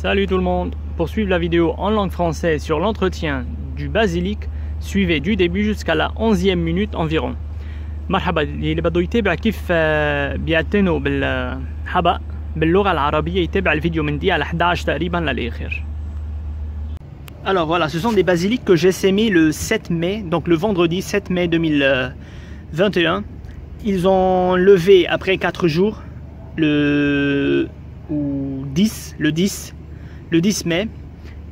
Salut tout le monde! Pour suivre la vidéo en langue française sur l'entretien du basilic, suivez du début jusqu'à la 11e minute environ. مرحبا اللي بده يتابع كيف بيعتنوا بالحبق باللغة العربية يتابع الفيديو من دقيقة ل 11 تقريبا للآخر. Alors voilà, ce sont des basilics que j'ai sémés le 7 mai, donc le vendredi 7 mai 2021. Ils ont levé après 4 jours, le 10 mai.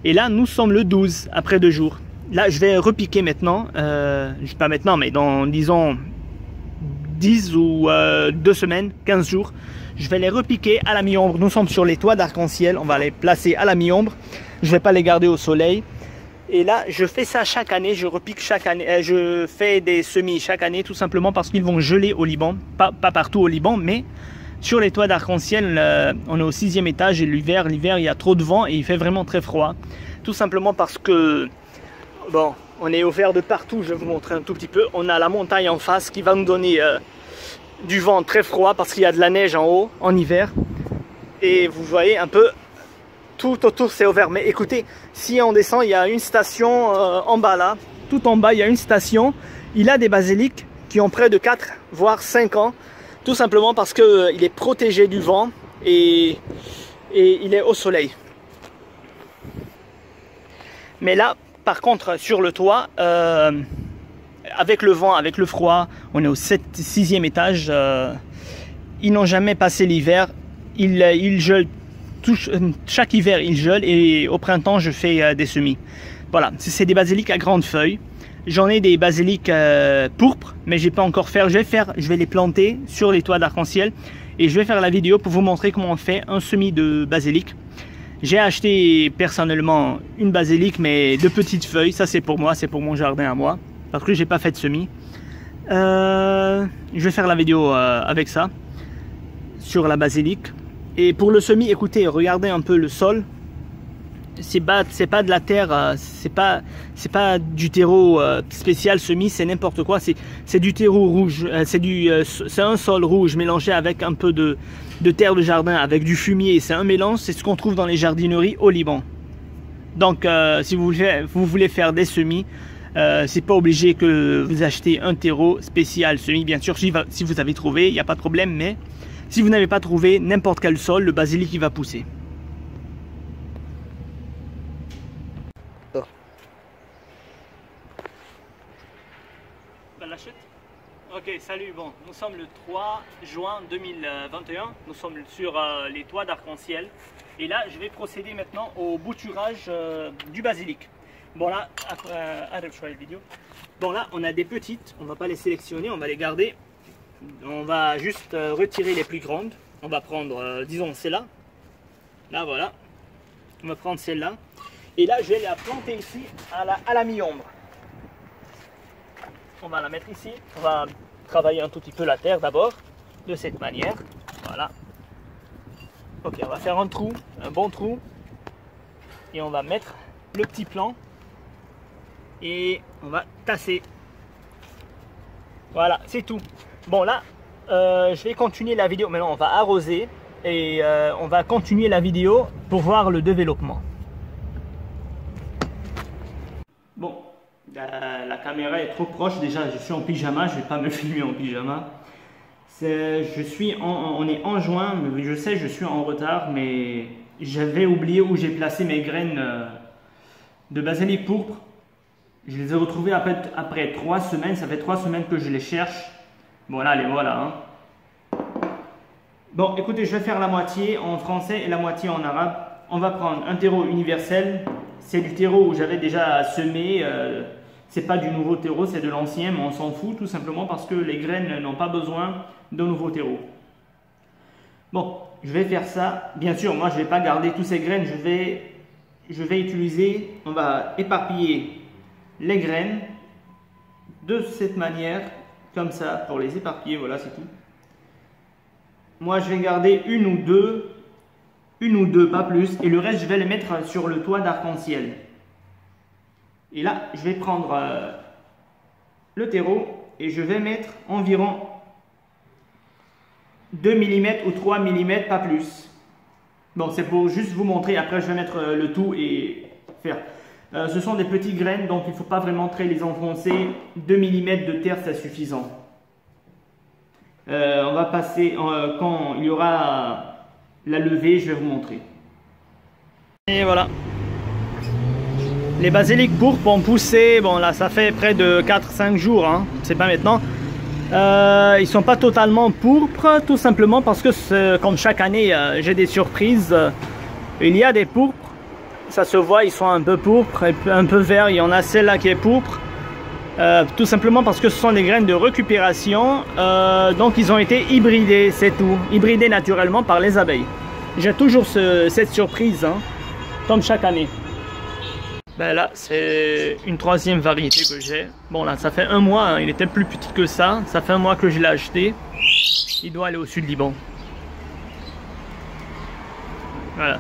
Et là, nous sommes le 12, après 2 jours. Là, je vais repiquer maintenant, pas maintenant, mais dans, disons, 10 ou 2 semaines, 15 jours. Je vais les repiquer à la mi-ombre. Nous sommes sur les toits d'arc-en-ciel. On va les placer à la mi-ombre. Je ne vais pas les garder au soleil. Et là, je fais ça chaque année. Je repique chaque année. Je fais des semis chaque année, tout simplement parce qu'ils vont geler au Liban. Pas partout au Liban, mais sur les toits d'arc-en-ciel, on est au 6e étage. Et l'hiver, il y a trop de vent et il fait vraiment très froid. Tout simplement parce que, bon, on est ouvert de partout. Je vais vous montrer un tout petit peu. On a la montagne en face qui va nous donner du vent très froid parce qu'il y a de la neige en haut en hiver. Et vous voyez un peu, tout autour c'est ouvert. Mais écoutez, si on descend, il y a une station en bas là. Tout en bas, il y a une station. Il a des basilics qui ont près de 4 voire 5 ans. Tout simplement parce qu'il est protégé du vent et il est au soleil. Mais là, par contre, sur le toit, avec le vent, avec le froid, on est au 6e étage. Ils n'ont jamais passé l'hiver. Ils gelent. Chaque hiver, ils gelent et au printemps, je fais des semis. Voilà, c'est des basilics à grandes feuilles. J'en ai des basilics pourpres, mais j'ai pas encore fait. Je vais les planter sur les toits d'arc-en-ciel et je vais faire la vidéo pour vous montrer comment on fait un semis de basilic. J'ai acheté personnellement une basilic, mais de petites feuilles. Ça, c'est pour moi, c'est pour mon jardin à moi, parce que j'ai pas fait de semis. Je vais faire la vidéo avec ça sur la basilic. Et pour le semis, écoutez, regardez un peu le sol. C'est pas de la terre, c'est pas du terreau spécial semis, c'est n'importe quoi. C'est du terreau rouge, c'est un sol rouge mélangé avec un peu de terre de jardin, avec du fumier. C'est un mélange, c'est ce qu'on trouve dans les jardineries au Liban. Donc si vous voulez faire des semis, c'est pas obligé que vous achetez un terreau spécial semis. Bien sûr, si vous avez trouvé, il n'y a pas de problème, mais si vous n'avez pas trouvé n'importe quel sol, le basilic il va pousser. Ok, salut, bon, nous sommes le 3 juin 2021, nous sommes sur les toits d'arc-en-ciel et là je vais procéder maintenant au bouturage du basilic. Bon là, arrête la vidéo. Bon là on a des petites, on va pas les sélectionner, on va les garder. On va juste retirer les plus grandes. On va prendre, disons celle-là. Là voilà, on va prendre celle-là et là je vais la planter ici à la mi-ombre. On va la mettre ici, on va travailler un tout petit peu la terre d'abord, de cette manière, voilà. Ok, on va faire un trou, un bon trou, et on va mettre le petit plant, et on va tasser. Voilà, c'est tout. Bon là, je vais continuer la vidéo, maintenant on va arroser, et on va continuer la vidéo pour voir le développement. Bon. La caméra est trop proche, déjà je suis en pyjama, je ne vais pas me filmer en pyjama. On est en juin, mais je sais je suis en retard, mais j'avais oublié où j'ai placé mes graines de basilic pourpre. Je les ai retrouvées après 3 semaines, ça fait 3 semaines que je les cherche. Bon là, les voilà. Hein. Bon écoutez, je vais faire la moitié en français et la moitié en arabe. On va prendre un terreau universel, c'est du terreau où j'avais déjà semé. C'est pas du nouveau terreau, c'est de l'ancien, mais on s'en fout tout simplement parce que les graines n'ont pas besoin de nouveau terreau. Bon, je vais faire ça. Bien sûr, moi je ne vais pas garder toutes ces graines, je vais utiliser, on va éparpiller les graines de cette manière, comme ça, pour les éparpiller, voilà c'est tout. Moi je vais garder une ou deux, pas plus, et le reste je vais les mettre sur le toit d'arc-en-ciel. Et là, je vais prendre le terreau et je vais mettre environ 2 mm ou 3 mm, pas plus. Bon, c'est pour juste vous montrer, après je vais mettre le tout et faire. Ce sont des petites graines, donc il ne faut pas vraiment très les enfoncer. 2 mm de terre, c'est suffisant. On va passer, quand il y aura la levée, je vais vous montrer. Et voilà. Les basiliques pourpres ont poussé, bon là ça fait près de 4-5 jours, hein, c'est pas maintenant. Ils sont pas totalement pourpres, tout simplement parce que comme chaque année j'ai des surprises. Il y a des pourpres, ça se voit, ils sont un peu pourpres et un peu verts. Il y en a celle-là qui est pourpre, tout simplement parce que ce sont des graines de récupération, donc ils ont été hybridés, c'est tout, hybridés naturellement par les abeilles. J'ai toujours cette surprise, hein, comme chaque année. Ben là, c'est une troisième variété que j'ai. Bon là, ça fait un mois, hein, il était plus petit que ça. Ça fait un mois que je l'ai acheté. Il doit aller au sud Liban. Voilà.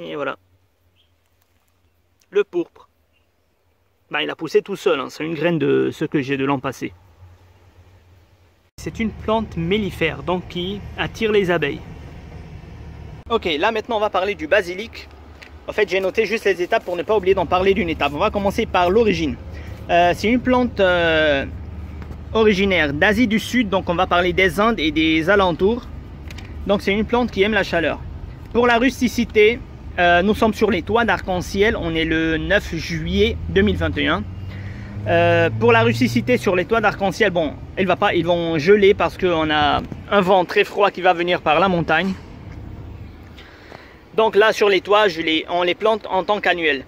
Et voilà. Le pourpre. Ben, il a poussé tout seul, hein. C'est une graine de ce que j'ai de l'an passé. C'est une plante mellifère, donc qui attire les abeilles. Ok, là maintenant on va parler du basilic. En fait, j'ai noté juste les étapes pour ne pas oublier d'en parler d'une étape. On va commencer par l'origine. C'est une plante originaire d'Asie du Sud, donc on va parler des Indes et des alentours. Donc c'est une plante qui aime la chaleur. Pour la rusticité, nous sommes sur les toits d'arc-en-ciel. On est le 9 juillet 2021. Pour la rusticité sur les toits d'arc-en-ciel, bon, ils vont geler parce qu'on a un vent très froid qui va venir par la montagne. Donc là sur les toits, on les plante en tant qu'annuel.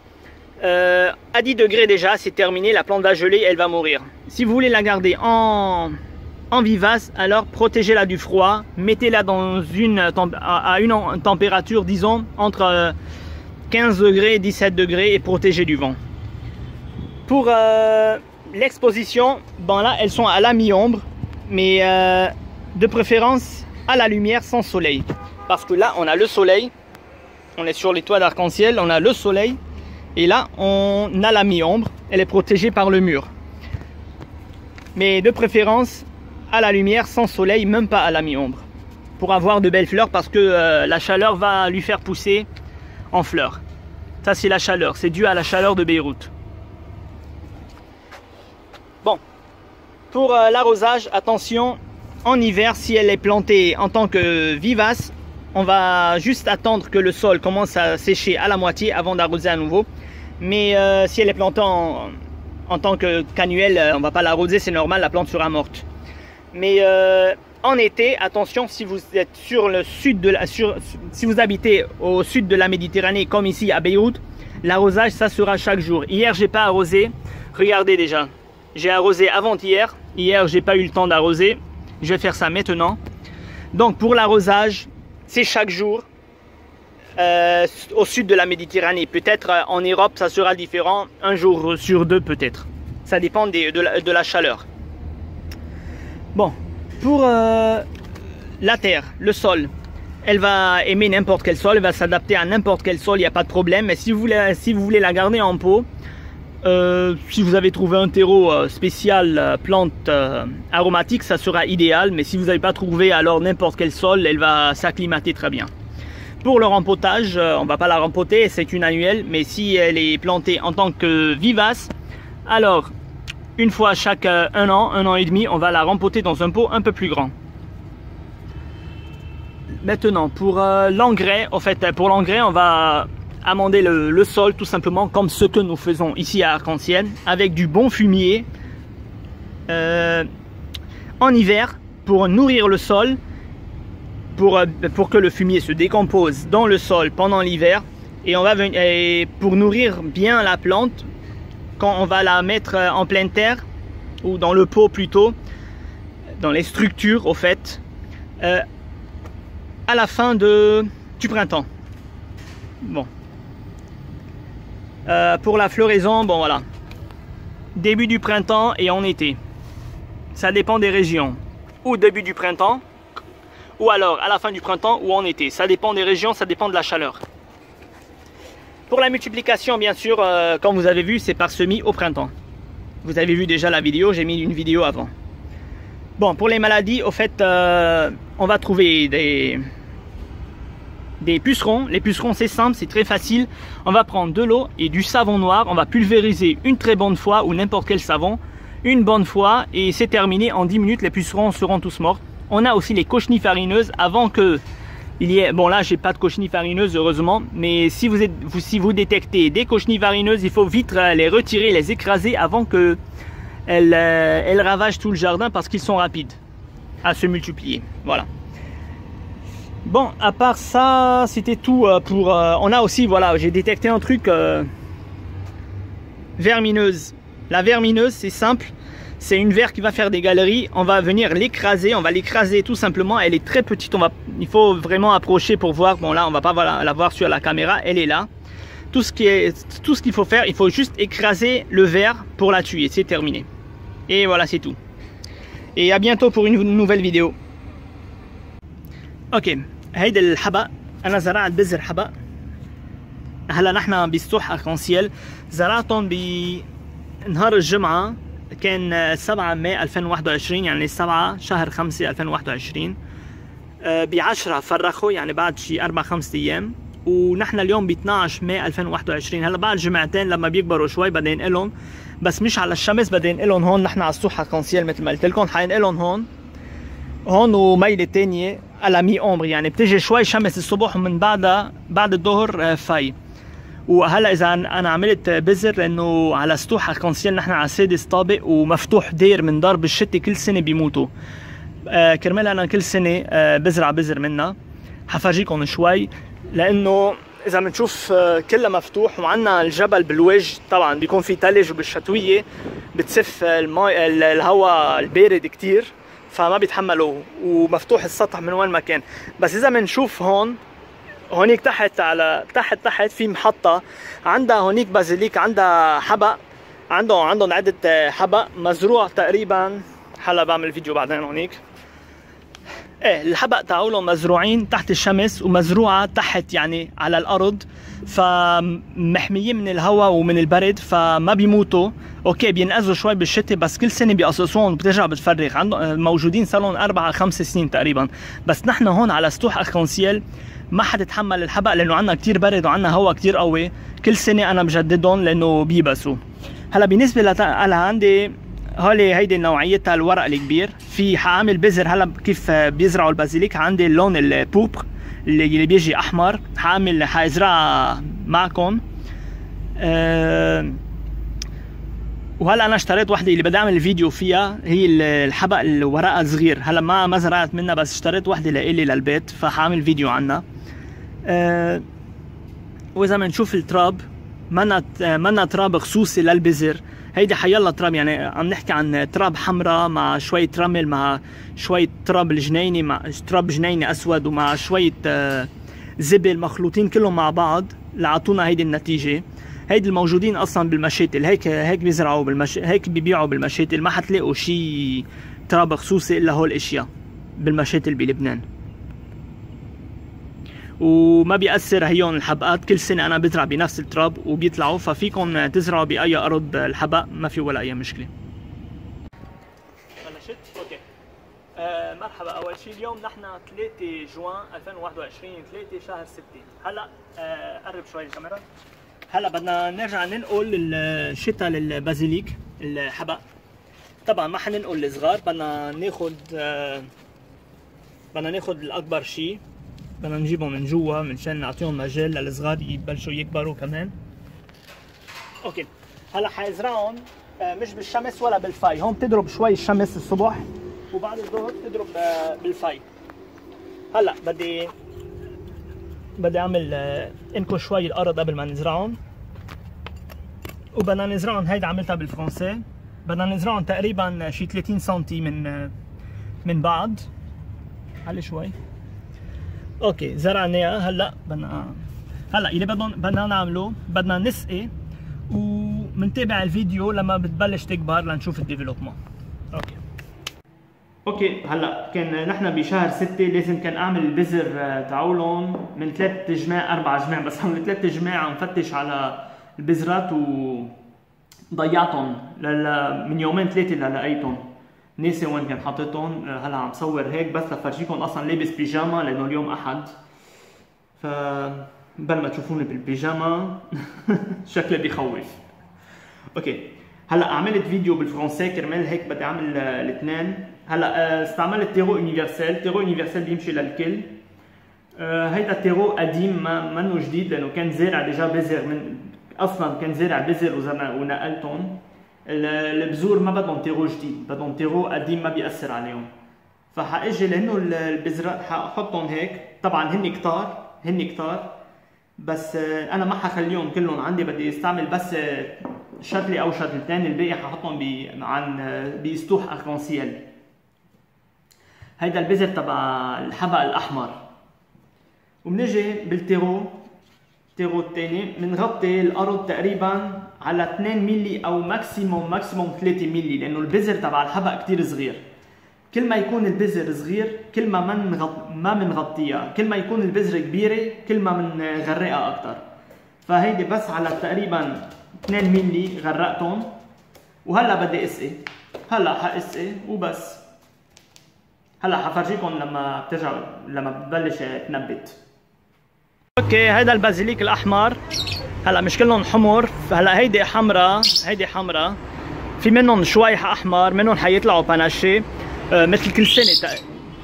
À 10 degrés déjà, c'est terminé, la plante va geler, elle va mourir. Si vous voulez la garder en vivace, alors protégez-la du froid, mettez-la dans à une température, disons, entre 15 degrés et 17 degrés et protégez du vent. Pour l'exposition, bon là, elles sont à la mi-ombre, mais de préférence à la lumière sans soleil. Parce que là, on a le soleil. On est sur les toits d'arc-en-ciel, on a le soleil. Et là, on a la mi-ombre. Elle est protégée par le mur. Mais de préférence, à la lumière, sans soleil, même pas à la mi-ombre. Pour avoir de belles fleurs, parce que la chaleur va lui faire pousser en fleurs. Ça, c'est la chaleur. C'est dû à la chaleur de Beyrouth. Bon. Pour l'arrosage, attention. En hiver, si elle est plantée en tant que vivace, on va juste attendre que le sol commence à sécher à la moitié avant d'arroser à nouveau. Mais si elle est plantée en tant qu'annuelle, on ne va pas l'arroser, c'est normal, la plante sera morte. Mais en été, attention, si vous êtes sur le sud de si vous habitez au sud de la Méditerranée, comme ici à Beyrouth, l'arrosage, ça sera chaque jour. Hier, j'ai pas arrosé. Regardez déjà, j'ai arrosé avant-hier. Hier, j'ai pas eu le temps d'arroser. Je vais faire ça maintenant. Donc pour l'arrosage, c'est chaque jour au sud de la Méditerranée. Peut-être en Europe, ça sera différent, un jour sur deux peut-être. Ça dépend de la chaleur. Bon, pour la terre, le sol, elle va aimer n'importe quel sol, elle va s'adapter à n'importe quel sol, il n'y a pas de problème. Mais si vous voulez la garder en pot, si vous avez trouvé un terreau spécial plante aromatique, ça sera idéal. Mais si vous n'avez pas trouvé, alors n'importe quel sol, elle va s'acclimater très bien. Pour le rempotage, on ne va pas la rempoter, c'est une annuelle. Mais si elle est plantée en tant que vivace, alors une fois chaque un an et demi, on va la rempoter dans un pot un peu plus grand. Maintenant, pour l'engrais, en fait, pour l'engrais, on va amender le sol tout simplement comme ce que nous faisons ici à Arc-en-Ciel avec du bon fumier en hiver pour nourrir le sol, pour que le fumier se décompose dans le sol pendant l'hiver, et pour nourrir bien la plante quand on va la mettre en pleine terre ou dans le pot plutôt, dans les structures au fait, à la fin du printemps. Bon. Pour la floraison, bon voilà, début du printemps et en été. Ça dépend des régions. Ou début du printemps, ou alors à la fin du printemps ou en été. Ça dépend des régions, ça dépend de la chaleur. Pour la multiplication, bien sûr, comme vous avez vu, c'est par semis au printemps. Vous avez vu déjà la vidéo, j'ai mis une vidéo avant. Bon, pour les maladies, au fait, on va trouver des pucerons. Les pucerons, c'est simple, c'est très facile. On va prendre de l'eau et du savon noir. On va pulvériser une très bonne fois ou n'importe quel savon. Une bonne fois et c'est terminé. En 10 minutes, les pucerons seront tous morts. On a aussi les cochenilles farineuses avant que il y ait... Bon là, j'ai pas de cochenilles farineuses heureusement. Mais si vous détectez des cochenilles farineuses, il faut vite les retirer, les écraser avant que elles ravagent tout le jardin parce qu'ils sont rapides à se multiplier. Voilà. Bon, à part ça, c'était tout pour... on a aussi, voilà, j'ai détecté un truc... vermineuse. La vermineuse, c'est simple. C'est une verre qui va faire des galeries. On va venir l'écraser. On va l'écraser tout simplement. Elle est très petite. Il faut vraiment approcher pour voir. Bon, là, on va pas la voir sur la caméra. Elle est là. Tout ce qu'il faut faire, il faut juste écraser le verre pour la tuer. C'est terminé. Et voilà, c'est tout. Et à bientôt pour une nouvelle vidéo. Ok. هيدا الحبق انا زرعت بذر حبق. هلا نحن بسطوح اركانسيال زرعتهم بنهار الجمعه كان 7 ماي 2021 يعني 7 شهر 5 2021 ب 10 فرخوا يعني بعد شي 4-5 ايام ونحن اليوم ب 12 ماي 2021 هلا بعد جمعتين لما بيكبروا شوي بدي انقلهم بس مش على الشمس بدي انقلهم هون نحن على السطوح اركانسيال مثل ما قلت لكم حينقلهم هون وميلة تانية على مي عمر يعني بتجي شوي شمس الصبح ومن بعدها بعد الظهر في. وهلا اذا انا عملت بذر لانه على سطوح اركانسيال نحن على سادس طابق ومفتوح دير من ضرب الشتي كل سنه بيموتوا. كرمال انا كل سنه بزرع بذر منها. حفرجيكم شوي لانه اذا بنشوف كلها مفتوح وعندنا الجبل بالوجه طبعا بيكون في ثلج وبالشتويه بتسف الماء الهواء البارد كثير فما بيتحملوا ومفتوح السطح من وين ما كان. بس اذا بنشوف هونيك تحت في محطة عندها هونيك بازيليك عندها حبق عندهم عدة حبق مزروع تقريبا. هلا بعمل فيديو بعدين هونيك. ايه الحبق تاعولهم مزروعين تحت الشمس ومزروعة تحت يعني على الأرض فمحميين من الهواء ومن البرد فما بيموتوا. اوكي بينقذوا شوي بالشتاء بس كل سنة بيقصصوهم وبترجع بتفرغ. عندهم موجودين صار لهم 4-5 سنين تقريبا. بس نحن هون على سطوح اركانسيال ما حد يتحمل الحبق لانه عندنا كثير برد وعندنا هواء كثير قوي. كل سنه انا بجددهم لانه بيبسوا. هلا بالنسبه لعندي هيدي النوعيه تاع الورق الكبير في حاعمل بذر. هلا كيف بيزرعوا البازيليك عندي اللون البوبر اللي بيجي احمر حازرعها معكم. وهلا انا اشتريت وحده اللي بدي اعمل فيديو فيها هي الحبق الورقه صغير. هلا ما زرعت منها بس اشتريت وحده لإلي للبيت فحاعمل فيديو عنها. واذا بنشوف التراب منا تراب خصوصي للبذر. هيدي حيلا تراب يعني عم نحكي عن تراب حمراء مع شويه رمل مع شويه تراب الجنيني مع تراب جنيني اسود ومع شويه زبل مخلوطين كلهم مع بعض لعطونا هيدي النتيجه. هيدي الموجودين اصلا بالمشاتل هيك بيزرعوا هيك بيبيعوا بالمشاتل. ما حتلاقوا شيء تراب خصوصي الا هول الاشياء بالمشاتل بلبنان. وما بيأثر هيون الحبقات. كل سنه انا بزرع بنفس التراب وبيطلعوا ففيكم تزرعوا باي ارض الحبق ما في ولا اي مشكله. بلشت اوكي. مرحبا. اول شيء اليوم نحن 3 جوان 2021 3 شهر 6. هلا قرب شوي الكاميرا. هلا بدنا نرجع ننقل الشتاء للبازيليك الحبق. طبعا ما حننقل الصغار بدنا ناخذ الاكبر شيء. بدنا نجيبهم من جوا منشان نعطيهم مجال للصغار يبلشوا يكبروا كمان. اوكي هلا حيزرعهم مش بالشمس ولا بالفاي. هون بتضرب شوي الشمس الصبح وبعد الظهر بتضرب بالفاي. هلا بدي اعمل انكو شوي الارض قبل ما نزرعهم. وبدنا نزرعهم هيدا عملتها بالفرنسي. بدنا نزرعهم تقريبا شي 30 سنتي من بعض. علي شوي. اوكي زرعناها. هلا اللي بدنا نعمله بدنا نسقي ومنتابع الفيديو لما بتبلش تكبر لنشوف الديفلوبمون. اوكي هلا كان نحن بشهر 6 لازم كان اعمل البذر تاعولهم من 3 جماع 4 جماع بس هم 3 جماع عم فتش على البذرات وضيعتهم من يومين 3 للقيتهم. ناسي وين كان حاططهم. هلا عم صور هيك بس لفرجيكم اصلا لابس بيجاما لانه اليوم احد. ف بل ما تشوفوني بالبيجاما شكله بيخوف. اوكي هلا عملت فيديو بالفرنسي كرمال هيك بدي اعمل الاثنين. هلا استعملت تيرو يونيفرسال، تيرو يونيفرسال بيمشي للكل. هيدا التيرو قديم ما منه جديد لانه كان زارع ديجا بذر، من اصلا كان زارع بذر ونقلتهم. البذور ما بدهم تيرو جديد، بدهم تيرو قديم ما بيأثر عليهم. فحاجي لانه البذرات ححطهم هيك، طبعا هن كتار بس انا ما حخليهم كلهم عندي، بدي استعمل بس شتله او شتلتين، الباقي ححطهم بسطوح اركانسيال. هيدا البذر تبع الحبق الاحمر. وبنجي بالتيرو الثاني بنغطي الارض تقريبا على 2 ملي او ماكسيموم 3 ملي، لانه البذر تبع الحبق كثير صغير. كل ما يكون البذر صغير كل ما بنغطيها، كل ما يكون البذر كبيره كل ما بنغرقها اكثر. فهيدي بس على تقريبا 2 ملي غرقتهم. وهلا بدي اسقي، هلا حاسقي وبس. هلا حفرجيكم لما ببلش تنبت. اوكي هيدا البازيليك الاحمر، هلا مش كلهم حمر، هلا هيدي حمراء في منهم شوي احمر، منهم حيطلعوا باناشي مثل كل سنه.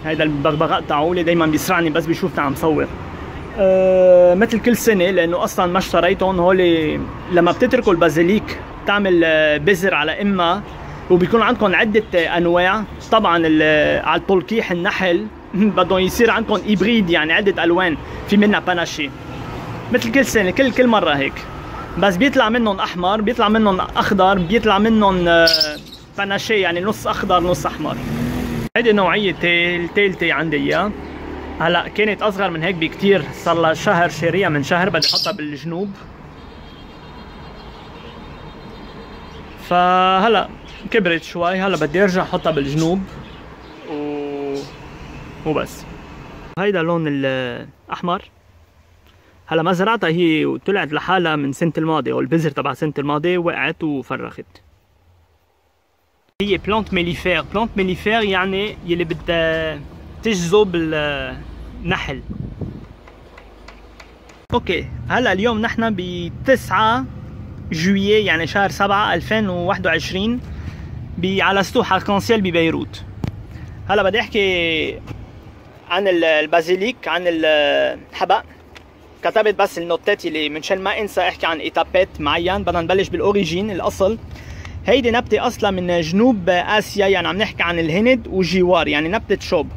هيدا البغبغاء تاعولي دائما بيسرعني بس بيشوفني عم صور. مثل كل سنه لانه اصلا ما اشتريتهم هولي. لما بتتركوا البازيليك تعمل بذر على امها، وبيكون عندكم عده انواع. طبعا على البولكيح النحل بدهم يصير عندكم هيبريد، يعني عده الوان، في منها باناشي مثل كل سنه، كل مره هيك. بس بيطلع منهم احمر، بيطلع منهم اخضر، بيطلع منهم باناشي يعني نص اخضر نص احمر. هيدي نوعيه الثالثه عندي اياها. هلا كانت اصغر من هيك بكثير، صار لها شهر، شاريها من شهر، بدي احطها بالجنوب. فهلا كبرت شوي، هلا بدي ارجع احطها بالجنوب وبس. هيدا اللون الاحمر هلا ما زرعتها هي وطلعت لحالها من سنه الماضيه، والبذر تبع سنه الماضيه وقعت وفرخت. هي بلانت ميليفير يعني يلي بدها تجذب النحل. اوكي هلا اليوم نحن ب 9 جويي يعني شهر 7 2021 على سطوح اركانسيال ببيروت. هلا بدي احكي عن البازيليك، عن الحبق. كتبت بس النوتات اللي منشان ما انسى احكي عن ايتابات معين. بدنا نبلش بالاوريجين، الاصل. هيدي نبته اصلا من جنوب اسيا، يعني عم نحكي عن الهند وجوار، يعني نبته شوب.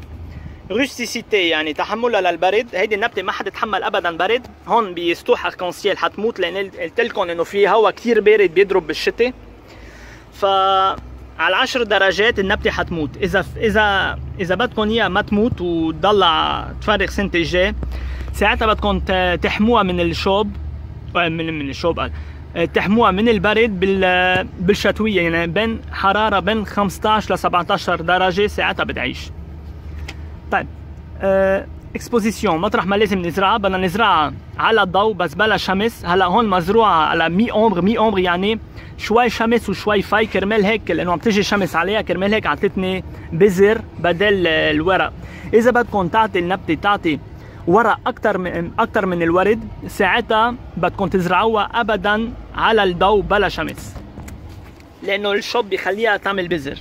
روستيسيتي يعني تحملها للبرد. هيدي النبته ما حتتحمل ابدا برد. هون بسطوح اركانسيال حتموت، لان قلت لكم انه في هواء كثير بارد بيضرب بالشتاء. على 10 درجات النبته حتموت. اذا بدكم اياها ما تموت وتضلها تفرغ سنه الجاي، ساعتها بدكم تحموها من الشوب، من الشوب، تحموها من البرد بالشتويه، يعني بين حراره بين 15 ل 17 درجه، ساعتها بتعيش. طيب اكسبوزيسيون، مطرح ما لازم نزرعها بدنا نزرعها على الضوء بس بلا شمس. هلا هون مزروعه على مي اومبر يعني شوي شمس وشوي في، كرمال هيك لانه عم تجي شمس عليها، كرمال هيك عطتني بذر بدل الورق. اذا بدكم تعطي النبته تعطي ورق اكثر من الورد، ساعتها بدكم تزرعوها ابدا على الضوء بلا شمس، لانه الشوب بيخليها تعمل بذر.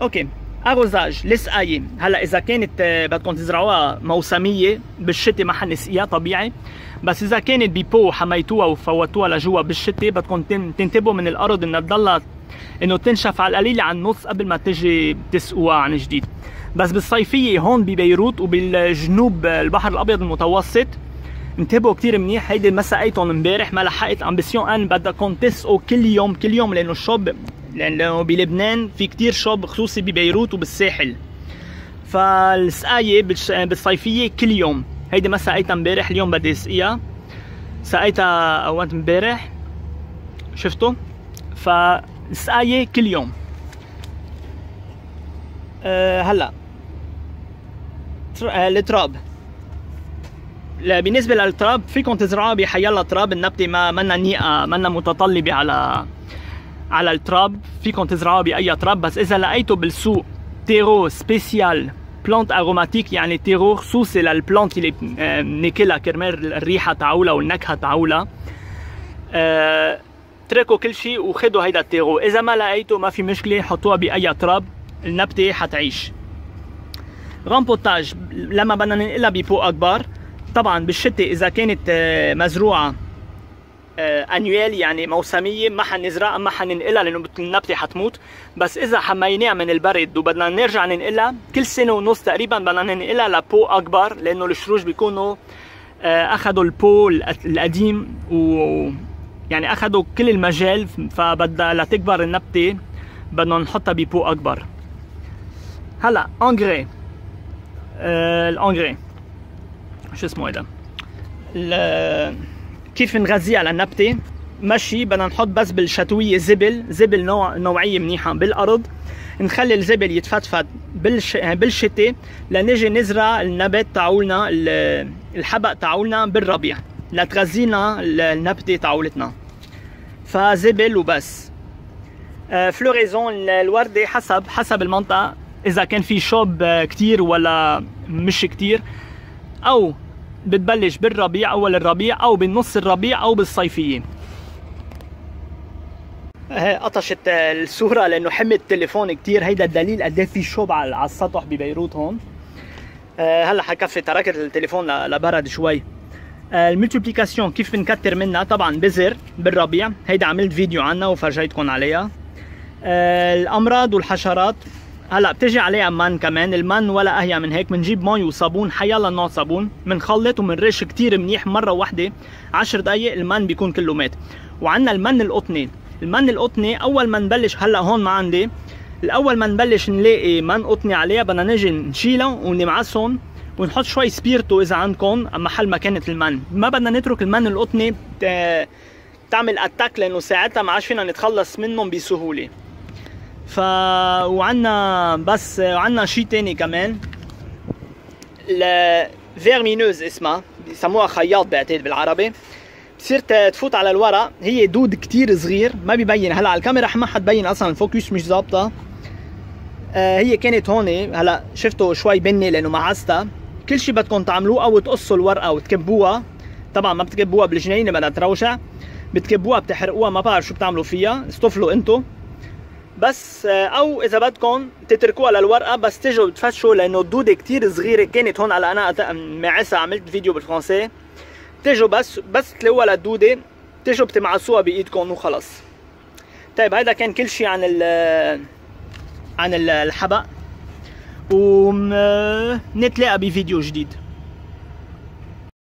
اوكي اروزاج، السقايه. هلا اذا كانت بدكم تزرعوها موسميه بالشتاء ما حنسقيها طبيعي، بس اذا كانت ببو حميتوها وفوتوها لجوا بالشتاء بدكم تنتبهوا من الارض انها تضلها انه تنشف على القليل عن النص قبل ما تجي تسقوها عن جديد. بس بالصيفيه هون ببيروت وبالجنوب البحر الابيض المتوسط انتبهوا كثير منيح. هيدي ما سقيتهم امبارح، ما لحقت امبيسيون ان بدكم تسقوا كل يوم لانه الشوب، لانه بلبنان في كثير شوب خصوصي ببيروت وبالساحل. فالسقايه بالصيفيه كل يوم. هيدي ما سقيتها امبارح، اليوم بدي اسقيها. سقيتها اوقات امبارح، شفتوا؟ فالسقايه كل يوم. هلا التراب، بالنسبه للتراب فيكم تزرعوها بحيالله تراب. النبته منا نيئه، منا متطلبه على التراب، فيكم تزرعوها باي تراب. بس اذا لقيتوا بالسوق تيرو سبيسيال بلانت اروماتيك يعني تيرو خصوصي للبلانت اللي بناكلها كرمال الريحه تاعولها والنكهه تاعولها. اتركوا كل شيء وخدوا هيدا التيرو، اذا ما لقيتوا ما في مشكله حطوها باي تراب النبته حتعيش. رامبوتاج لما بدنا ننقلها ببو اكبر، طبعا بالشتاء اذا كانت مزروعه انيوال يعني موسميه ما حنزرعها ما حننقلها لانه النبته حتموت. بس اذا حميناها من البرد وبدنا نرجع ننقلها كل سنه ونص تقريبا بدنا ننقلها لبو اكبر، لانه الشروج بيكونوا اخذوا البو القديم ويعني اخذوا كل المجال، فبدها لتكبر النبته بدنا نحطها ببو اكبر. هلا انغري، الانغري شو اسمه هذا، كيف نغذيها للنبته؟ مشي بدنا نحط بس بالشتويه زبل نوعيه منيحه بالارض، نخلي الزبل يتفتفت بالشتاء لنجي نزرع النبات تاعولنا الحبق تاعولنا بالربيع لتغذينا النبته تاعولتنا. فزبل وبس. فلوريزون الورده حسب المنطقه، اذا كان في شوب كتير ولا مش كتير، او بتبلش بالربيع اول الربيع او بالنص الربيع او بالصيفيه. قطشت الصوره لانه حمل التليفون كتير، هيدا الدليل قد ايه في شوب على السطح ببيروت هون. هلا حكفي تركت التليفون لبرد شوي. الملتيبليكاسيون كيف بنكتر منها؟ طبعا بذر بالربيع، هيدا عملت فيديو عنها وفرجيتكم عليها. الامراض والحشرات هلا بتجي عليها من كمان، المن ولا اهيا من هيك، بنجيب مي وصابون حيلا نوع صابون، بنخلط وبنرش كتير منيح مره واحده 10 دقائق المن بيكون كله مات. وعندنا المن القطني اول ما نبلش، هلا هون ما عندي، الاول ما نبلش نلاقي من قطني عليها بدنا نجي نشيلها ونمعسهم ونحط شوي سبيرتو اذا عندكم محل ما كانت المن. ما بدنا نترك المن القطني تعمل اتاك لانه ساعتها ما عادش فينا نتخلص منهم بسهوله. وعنا بس وعنا شيء تاني كمان، الفيرمينوز اسمها، بيسموها خياط بعتقد بالعربي، بتصير تفوت على الورق، هي دود كتير صغير ما بيبين، هلا على الكاميرا ما حتبين اصلا الفوكس مش ظابطه. هي كانت هون، هلا شفتوا شوي بني لانه معستها. كل شيء بدكم تعملوه او تقصوا الورقه وتكبوها، طبعا ما بتكبوها بالجنينه بدها تروشع، بتكبوها بتحرقوها، ما بعرف شو بتعملوا فيها، استفلوا انتو بس. او اذا بدكم تتركوها للورقه بس تجوا تفتشوا لانه الدوده كتير صغيره كانت هون. على انا معسها عملت فيديو بالفرنسي، تجوا بس تلاقوها للدوده تجوا بتمعسوها بايدكم وخلص. طيب هذا كان كل شيء عن الحبق، ونتلاقى بفيديو جديد.